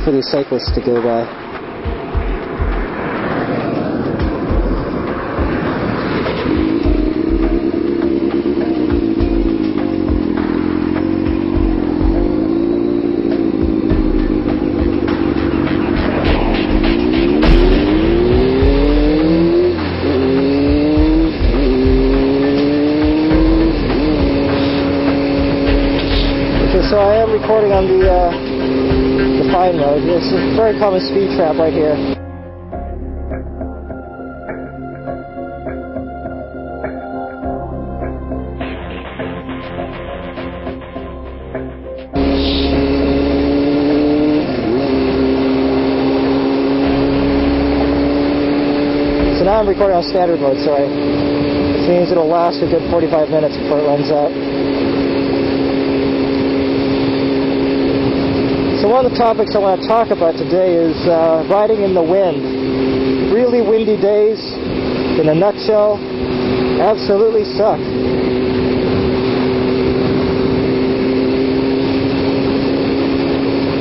for these cyclists to go by. So I am recording on the fine road. This is a very common speed trap right here. So now I'm recording on standard mode, which means it'll last a good 45 minutes before it runs out. So one of the topics I want to talk about today is riding in the wind. Really windy days, in a nutshell, absolutely suck.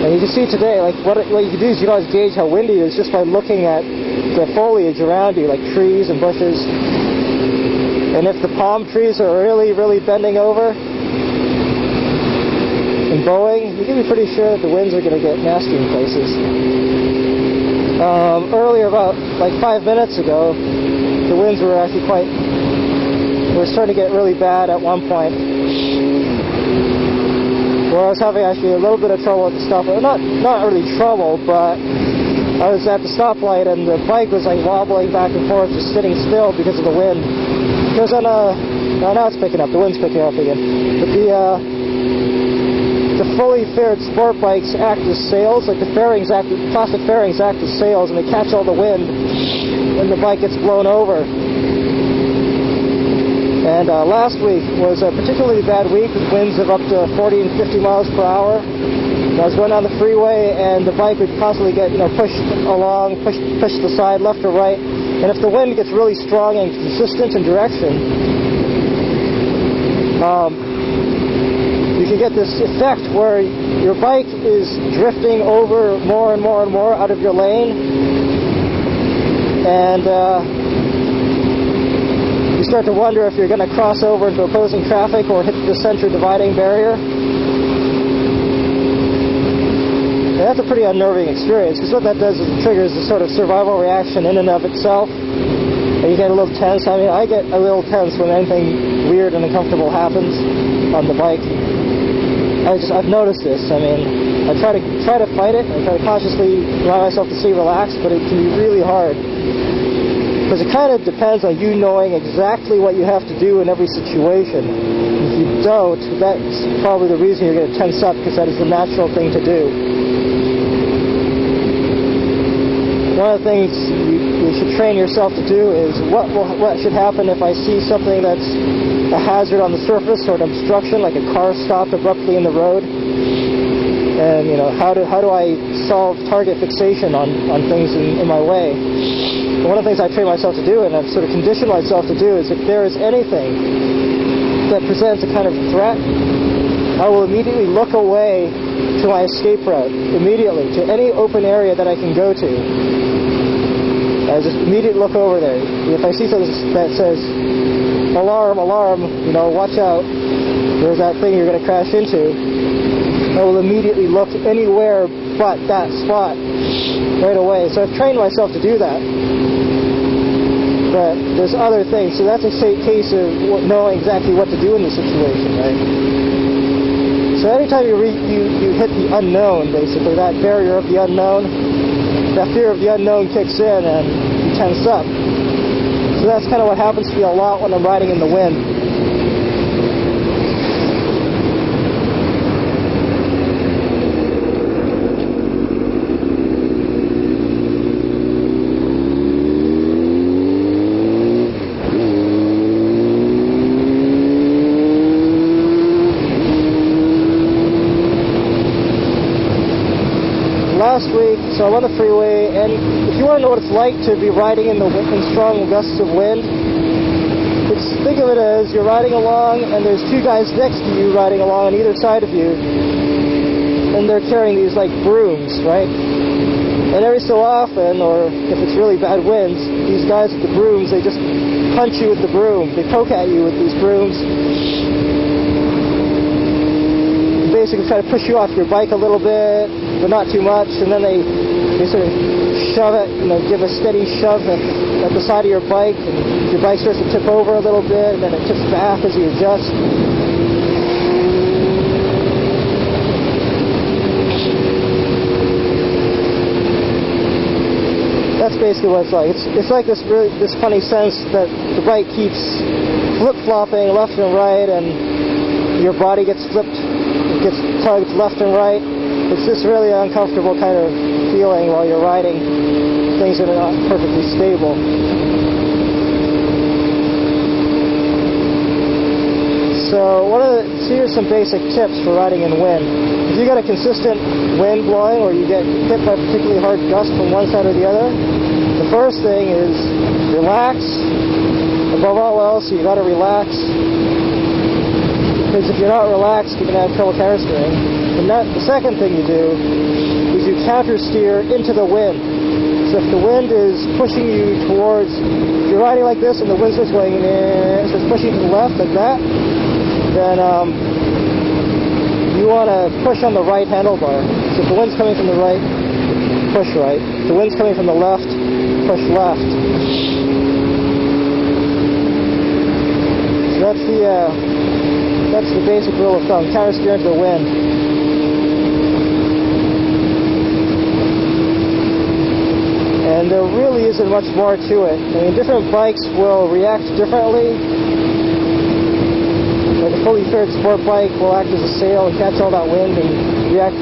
And you can see today, like what you can do is you can always gauge how windy it is just by looking at the foliage around you, like trees and bushes. And if the palm trees are really, really bending over and bowing, you can be pretty sure that the winds are going to get nasty in places. Earlier, about like 5 minutes ago, the winds were actually were starting to get really bad at one point, where I was having actually a little bit of trouble at the stoplight. Not really trouble, but I was at the stoplight and the bike was like wobbling back and forth, just sitting still because of the wind. Because now it's picking up. The wind's picking up again. But the fully faired sport bikes act as sails, like the plastic fairings act as sails, and they catch all the wind when the bike gets blown over. And last week was a particularly bad week with winds of up to 40 and 50 miles per hour. And I was going down the freeway, and the bike would constantly get pushed along, pushed to the side, left or right. And if the wind gets really strong and consistent in direction, you can get this effect where your bike is drifting over more and more and more out of your lane, and you start to wonder if you're going to cross over into opposing traffic or hit the center dividing barrier. And that's a pretty unnerving experience, because what that does is it triggers a sort of survival reaction in and of itself, and you get a little tense. I mean, I get a little tense when anything weird and uncomfortable happens on the bike. I've noticed this. I mean, I try to fight it. I try to consciously allow myself to stay relaxed, but it can be really hard, because it kind of depends on you knowing exactly what you have to do in every situation. If you don't, that's probably the reason you're going to tense up, because that is the natural thing to do. One of the things you should train yourself to do is what should happen if I see something that's a hazard on the surface, or an obstruction, like a car stopped abruptly in the road. And how do I solve target fixation on things in my way? And one of the things I train myself to do, and I've sort of conditioned myself to do, is if there is anything that presents a kind of threat, I will immediately look away to my escape route, immediately, to any open area that I can go to. I just immediately look over there. If I see something that says, alarm, alarm, watch out, there's that thing you're going to crash into, I will immediately look anywhere but that spot right away. So I've trained myself to do that. But there's other things. So that's a case of knowing exactly what to do in the situation, right? So anytime you hit the unknown, basically, that barrier of the unknown, that fear of the unknown kicks in and you tense up. So that's kind of what happens to me a lot when I'm riding in the wind. Last week, so I'm on the freeway, and if you want to know what it's like to be riding in strong gusts of wind, think of it as you're riding along, and there's two guys next to you riding along on either side of you, and they're carrying these like brooms, right? And every so often, or if it's really bad winds, these guys with the brooms, they just punch you with the broom. They poke at you with these brooms. Basically try to push you off your bike a little bit, but not too much, and then they sort of shove it, give a steady shove at the side of your bike, and your bike starts to tip over a little bit, and then it tips back as you adjust. That's basically what it's like. It's like this funny sense that the bike keeps flip-flopping left and right, and your body gets flipped, gets tugged left and right. It's this really uncomfortable kind of feeling while you're riding things that are not perfectly stable. So here's some basic tips for riding in wind. If you got a consistent wind blowing, or you get hit by a particularly hard gust from one side or the other, the first thing is relax. Above all else, you got to relax, because if you're not relaxed, you're going to have trouble counter steering. And the second thing you do is you counter steer into the wind. So if the wind is pushing you towards, if you're riding like this and the wind starts going starts pushing to the left like that, then you want to push on the right handlebar. So if the wind's coming from the right, push right. If the wind's coming from the left, push left. So that's the basic rule of thumb. Counter steer into the wind. And there really isn't much more to it. I mean, different bikes will react differently. Like a fully faired sport bike will act as a sail and catch all that wind and react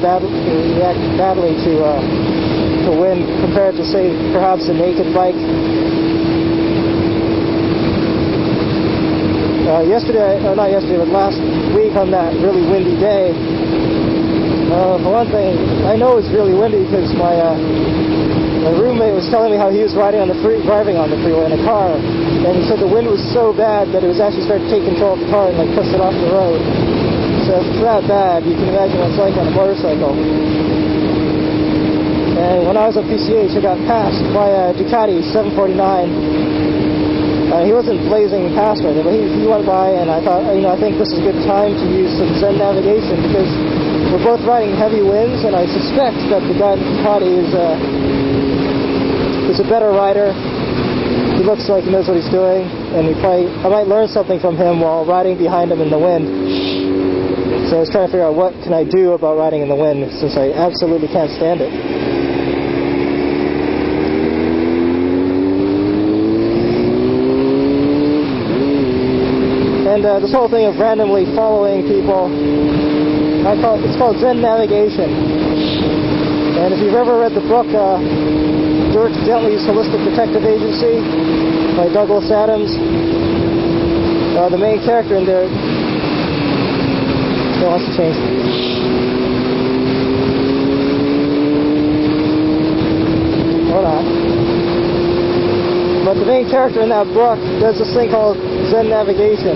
badly to wind compared to, say, perhaps a naked bike. Last week on that really windy day, for one thing, I know it's really windy because my roommate was telling me how he was driving on the freeway in a car, and he said the wind was so bad that it was actually starting to take control of the car and push it off the road. So if it's that bad, you can imagine what it's like on a motorcycle. And when I was on PCH, I got passed by a Ducati 749. He wasn't blazing past right there, but he went by, and I thought, I think this is a good time to use some Zen navigation, because we're both riding heavy winds, and I suspect that the guy in Ducati is a better rider. He looks like he knows what he's doing, and I might learn something from him while riding behind him in the wind. So I was trying to figure out what can I do about riding in the wind, since I absolutely can't stand it. And this whole thing of randomly following people, it's called Zen navigation. And if you've ever read the book Dirk Gently's Holistic Detective Agency by Douglas Adams, the main character in there, he wants to change. Or not. But the main character in that book does this thing called Zen navigation.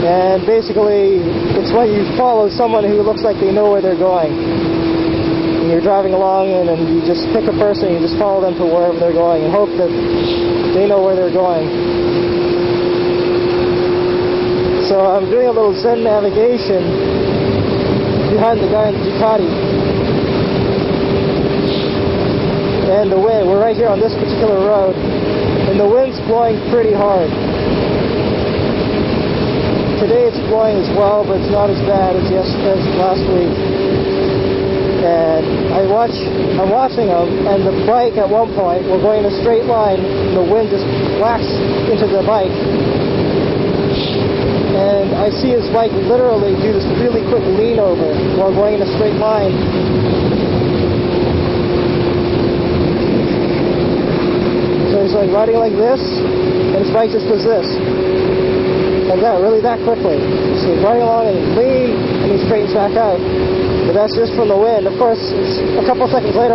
And basically, it's when you follow someone who looks like they know where they're going. And you're driving along, and you just pick a person, and you just follow them to wherever they're going, and hope that they know where they're going. So I'm doing a little Zen navigation behind the guy in the Ducati. And the wind, we're right here on this particular road, and the wind's blowing pretty hard. Today it's blowing as well, but it's not as bad as last week. And I'm watching them, and the bike at one point, we're going in a straight line, and the wind just whacks into the bike. And I see his bike literally do this really quick lean over while going in a straight line. So he's riding like this, and his bike just does this. Like that, really that quickly. So he's riding along and lean, and he straightens back out. But that's just from the wind. Of course, a couple seconds later,